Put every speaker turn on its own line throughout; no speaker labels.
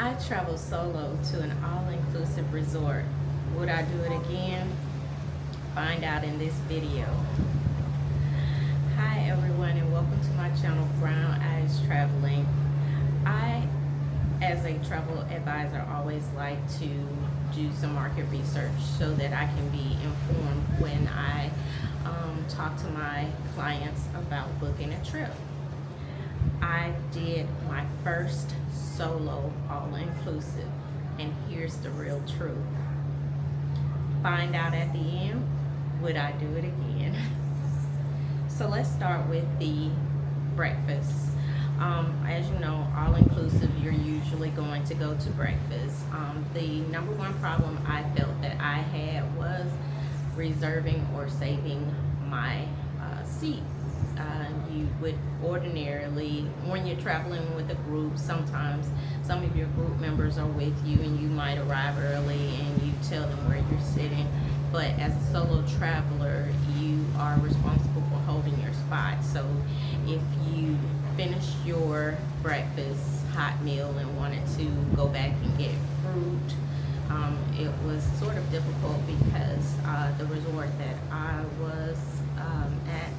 I traveled solo to an all-inclusive resort. Would I do it again? Find out in this video. Hi everyone and welcome to my channel, Brown Eyes Traveling. I, as a travel advisor, always like to do some market research so that I can be informed when I talk to my clients about booking a trip. I did my first solo all-inclusive, and here's the real truth. Find out at the end, would I do it again? So let's start with the breakfast. As you know, all-inclusive, you're usually going to go to breakfast. The number one problem I felt that I had was reserving or saving my seat. You would ordinarily, when you're traveling with a group, sometimes some of your group members are with you and you might arrive early and you tell them where you're sitting. But as a solo traveler, you are responsible for holding your spot. So if you finished your breakfast hot meal and wanted to go back and get fruit, it was sort of difficult because the resort that I was at,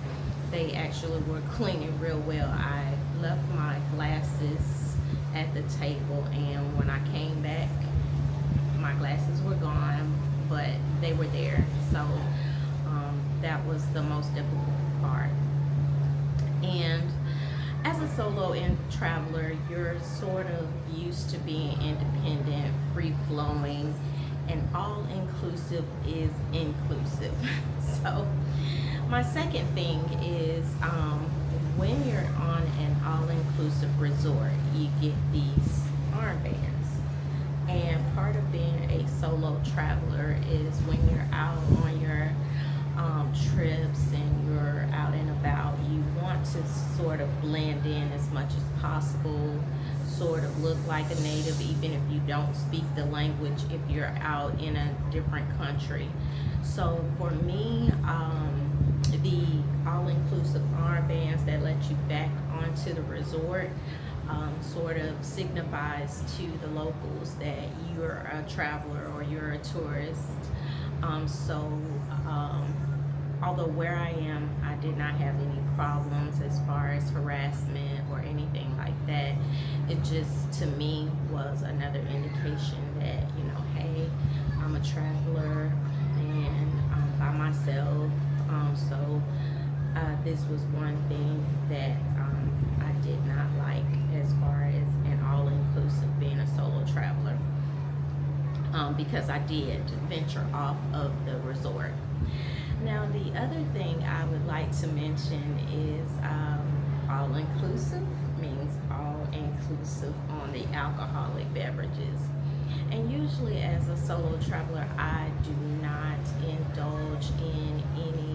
they actually were cleaning real well. I left my glasses at the table, and when I came back, my glasses were gone, but they were there. So that was the most difficult part. And as a solo traveler, you're sort of used to being independent, free-flowing, and all-inclusive is inclusive. So my second thing is when you're on an all-inclusive resort, you get these armbands. And part of being a solo traveler is when you're out on your trips and you're out and about, you want to sort of blend in as much as possible, sort of look like a native, even if you don't speak the language, if you're out in a different country. So for me, the all-inclusive armbands that let you back onto the resort sort of signifies to the locals that you're a traveler or you're a tourist. Although where I am, I did not have any problems as far as harassment or anything like that. It just, to me, was another indication that, you know, hey, I'm a traveler and I'm by myself. So this was one thing that I did not like as far as an all-inclusive being a solo traveler, because I did venture off of the resort. Now, the other thing I would like to mention is all-inclusive means all-inclusive on the alcoholic beverages. And usually as a solo traveler, I do not indulge in any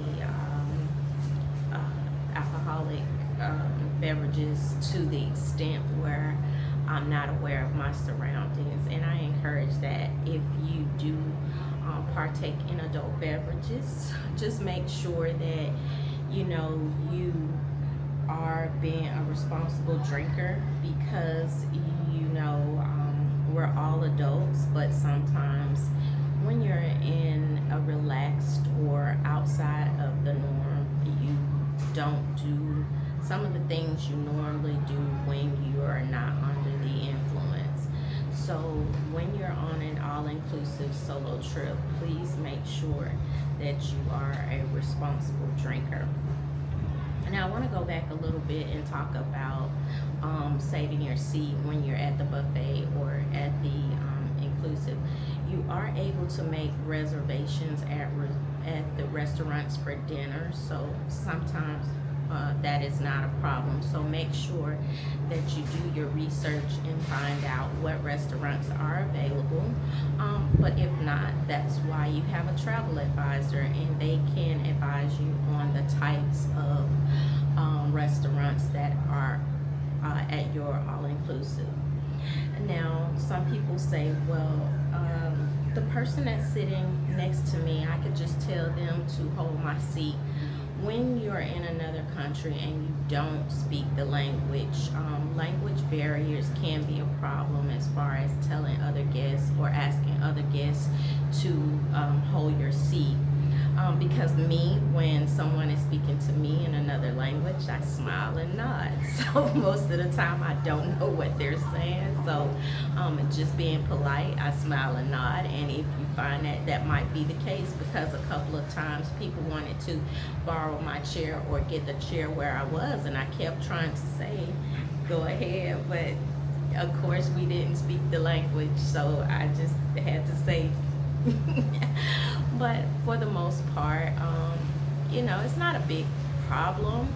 alcoholic beverages to the extent where I'm not aware of my surroundings. And I encourage that if you do partake in adult beverages, just make sure that you know you are being a responsible drinker, because you know we're all adults, but sometimes when you're in a relaxed or outside of the norm, you don't do some of the things you normally do when you are not under the influence. So when you're on an all-inclusive solo trip, please make sure that you are a responsible drinker. Now I want to go back a little bit and talk about saving your seat when you're at the buffet or at the inclusive. You are able to make reservations at the restaurants for dinner, so sometimes that is not a problem. So make sure that you do your research and find out what restaurants are available. But if not, that's why you have a travel advisor, and they can advise you on the types of restaurants that are at your all-inclusive. Now, some people say, well, the person that's sitting next to me, I could just tell them to hold my seat. When you're in another country and you don't speak the language, language barriers can be a problem as far as telling other guests or asking other guests to hold your seat. Because me, when someone is speaking to me in another language, I smile and nod. So most of the time I don't know what they're saying. So just being polite, I smile and nod. And if you find that that might be the case, because a couple of times people wanted to borrow my chair or get the chair where I was, and I kept trying to say, go ahead, but of course we didn't speak the language, so I just had to say but for the most part, it's not a big problem.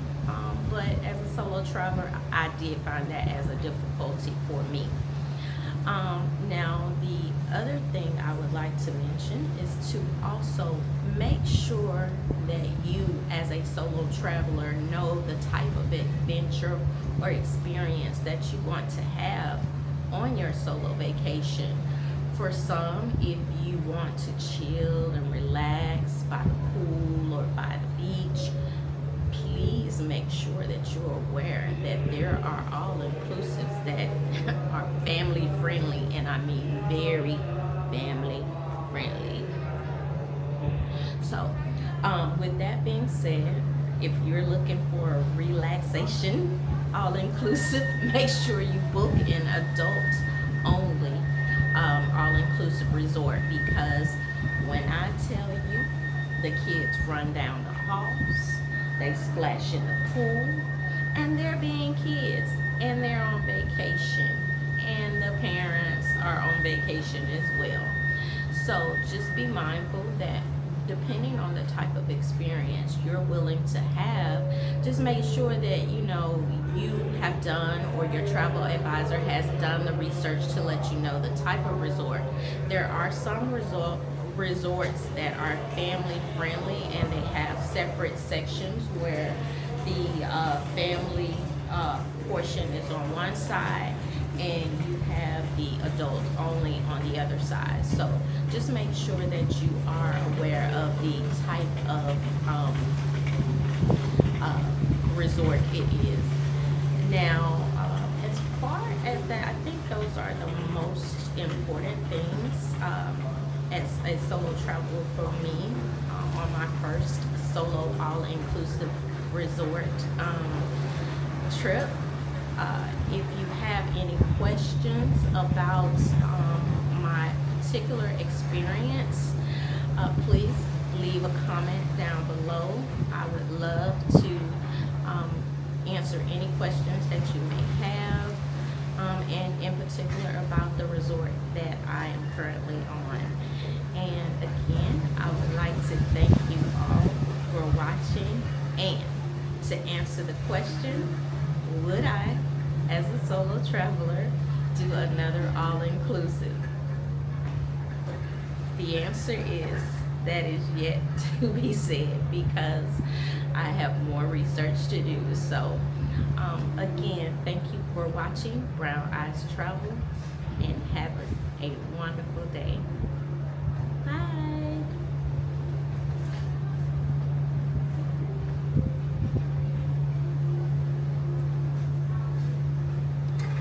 But as a solo traveler, I did find that as a difficulty for me. Now, the other thing I would like to mention is to also make sure that you, as a solo traveler, know the type of adventure or experience that you want to have on your solo vacation. For some, if you want to chill and relax by the pool or by the beach, please make sure that you're aware that there are all-inclusives that are family friendly, and I mean very family friendly. So, with that being said, if you're looking for a relaxation all-inclusive, make sure you book an adult only all-inclusive resort, because when I tell you, the kids run down the halls, they splash in the pool, and they're being kids, and they're on vacation, and the parents are on vacation as well. So just be mindful that depending on the type of experience you're willing to have, just make sure that you have done, or your travel advisor has done the research to let you know the type of resort. There are some resorts that are family friendly, and they have separate sections where the family portion is on one side, and you have the adult only on the other side. So just make sure that you are aware of the type of resort it is. Now, as far as that, I think those are the most important things as a solo traveler for me on my first solo all-inclusive resort trip. If you have any questions about my particular experience, please leave a comment down below. I would love to answer any questions that you may have, and in particular about the resort that I am currently on. And again, I would like to thank you all for watching. And to answer the question, would I, as a solo traveler, do another all-inclusive? The answer is that is yet to be said, because I have more research to do. So again, thank you for watching Brown Eyes Travel, and have a wonderful day.